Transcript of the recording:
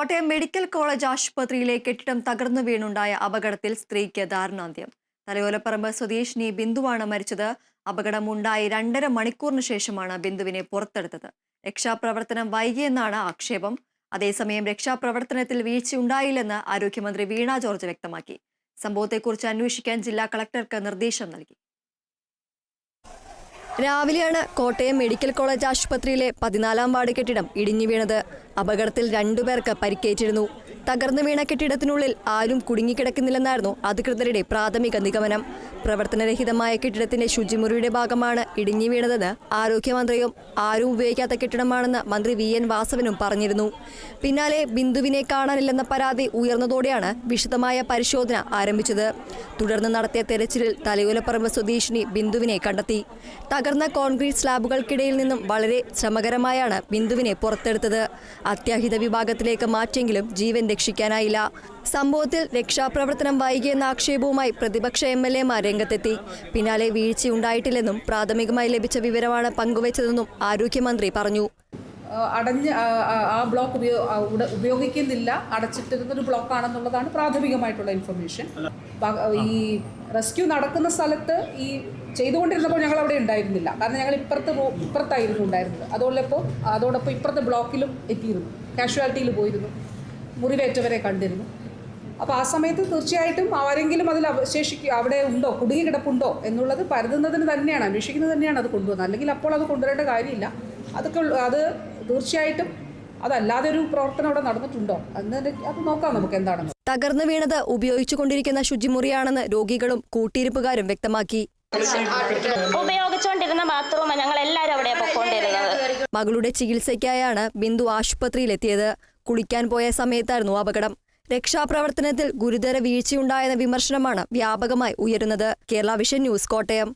Kottayam medical college ആശുപത്രിയിലെ കെട്ടിടം തകർന്നു വീണുണ്ടായ അപകടത്തിൽ സ്ത്രീക്ക് ദാരുണാന്ത്യം. തലയോലപ്പറമ്പ് സ്വദേശിനി ബിന്ദുവാണ് മരിച്ചത്. അപകടമുണ്ടായി 2.5 മണിക്കൂറിന് ശേഷമാണ് ബിന്ദുവിനെ പുറത്തെടുത്തത്. രക്ഷാപ്രവർത്തനം വൈകിയെന്നാണ് ആക്ഷേപം. അതേസമയം രക്ഷാപ്രവർത്തനത്തിൽ വീഴ്ചയുണ്ടായില്ലെന്ന് ആരോഗ്യമന്ത്രി വീണ ജോർജ് വ്യക്തമാക്കി. സംഭവത്തെക്കുറിച്ച് അന്വേഷിക്കാൻ ജില്ലാ കളക്ടർക്ക് നിർദ്ദേശം നൽകി. രാവിലെയാണ് കോട്ടയം മെഡിക്കൽ കോളേജ് ആശുപത്രിയിലെ 14-ാം വാർഡ് കെട്ടിടം ഇടിഞ്ഞു വീണത്. അപകടത്തിൽ 2 പേർക്ക് പരിക്കേറ്റിരുന്നു. തകർന്നു വീണ കെട്ടിടത്തിനുള്ളിൽ ആരും കുടുങ്ങിക്കിടക്കുന്നില്ലെന്നായിരുന്നു അധികൃതരുടെ പ്രാഥമിക നിഗമനം. പ്രവർത്തനരഹിതമായ കെട്ടിടത്തിന്റെ ശുചിമുറിയുടെ ഭാഗമാണ് ഇടിഞ്ഞു വീണതെന്ന് ആരോഗ്യമന്ത്രിയും ആരും ഉപയോഗിക്കാത്ത കെട്ടിടമാണെന്ന് മന്ത്രി VN വാസവനും പറഞ്ഞിരുന്നു. പിന്നാലെ ബിന്ദുവിനെ കാണാനില്ലെന്ന പരാതി ഉയർന്നതോടെയാണ് വിശദമായ പരിശോധന ആരംഭിച്ചത്. തുടർന്ന് നടത്തിയ തെരച്ചിലിൽ തലയോലപ്പറമ്പ് സ്വദേശിനി ബിന്ദുവിനെ കണ്ടെത്തി. തകർന്ന കോൺക്രീറ്റ് സ്ലാബുകൾക്കിടയിൽ നിന്നും വളരെ ശ്രമകരമായാണ് ബിന്ദുവിനെ പുറത്തെടുത്തത്. അത്യാഹിത വിഭാഗത്തിലേക്ക് മാറ്റിയെങ്കിലും ജീവൻ രക്ഷിക്കാനായില്ല. സംഭവത്തിൽ രക്ഷാപ്രവർത്തനം വൈകിയെന്ന ആക്ഷേപവുമായി പ്രതിപക്ഷ MLA-മാർ രംഗത്തെത്തി. പിന്നാലെ വീഴ്ചയുണ്ടായിട്ടില്ലെന്നും പ്രാഥമികമായി ലഭിച്ച വിവരമാണ് പങ്കുവച്ചതെന്നും ആരോഗ്യമന്ത്രി പറഞ്ഞു. ആ ബ്ലോക്ക് ഉപയോഗിക്കുന്നില്ല, അടച്ചിട്ടിരുന്നൊരു ബ്ലോക്കാണെന്നുള്ളതാണ് പ്രാഥമികമായിട്ടുള്ള ഇൻഫർമേഷൻ. ഈ റെസ്ക്യൂ നടക്കുന്ന സ്ഥലത്ത് ഈ ചെയ്തുകൊണ്ടിരുന്നപ്പോൾ ഞങ്ങൾ അവിടെ ഉണ്ടായിരുന്നില്ല. കാരണം ഞങ്ങൾ ഇപ്പുറത്തായിരുന്നു ഉണ്ടായിരുന്നത്. അതോടൊപ്പം ഇപ്പുറത്തെ ബ്ലോക്കിലും എത്തിയിരുന്നു, കാഷ്വാലിറ്റിയിൽ പോയിരുന്നു, മുറിവേറ്റവരെ കണ്ടിരുന്നു. അപ്പോൾ ആ സമയത്ത് തീർച്ചയായിട്ടും ആരെങ്കിലും അതിൽ അവിടെ ഉണ്ടോ, കുടുങ്ങി കിടപ്പുണ്ടോ എന്നുള്ളത് പരതുന്നതിന് തന്നെയാണ്, അന്വേഷിക്കുന്നത് തന്നെയാണ് അത് കൊണ്ടുവന്നത്. അല്ലെങ്കിൽ അപ്പോൾ അത് കൊണ്ടുവരേണ്ട കാര്യമില്ല. അത് തീർച്ചയായിട്ടും അതല്ലാതെ ഒരു പ്രവർത്തനം അവിടെ നടന്നിട്ടുണ്ടോ അത് നോക്കാം നമുക്ക് എന്താണെന്ന്. തകർന്നു വീണത് ഉപയോഗിച്ചുകൊണ്ടിരിക്കുന്ന ശുചിമുറിയാണെന്ന് രോഗികളും കൂട്ടിയിരിപ്പുകാരും വ്യക്തമാക്കി. ഉപയോഗിച്ചുകൊണ്ടിരുന്ന ബാത്റൂം ഞങ്ങൾ എല്ലാവരും അവിടെ പൊക്കോണ്ടിരുന്നത്. മകളുടെ ചികിത്സയ്ക്കായാണ് ബിന്ദു ആശുപത്രിയിലെത്തിയത്. കുളിക്കാൻ പോയ സമയത്തായിരുന്നു അപകടം. രക്ഷാപ്രവർത്തനത്തിൽ ഗുരുതര വീഴ്ചയുണ്ടായെന്ന വിമർശനമാണ് വ്യാപകമായി ഉയരുന്നത്. Kerala vision news, Kottayam.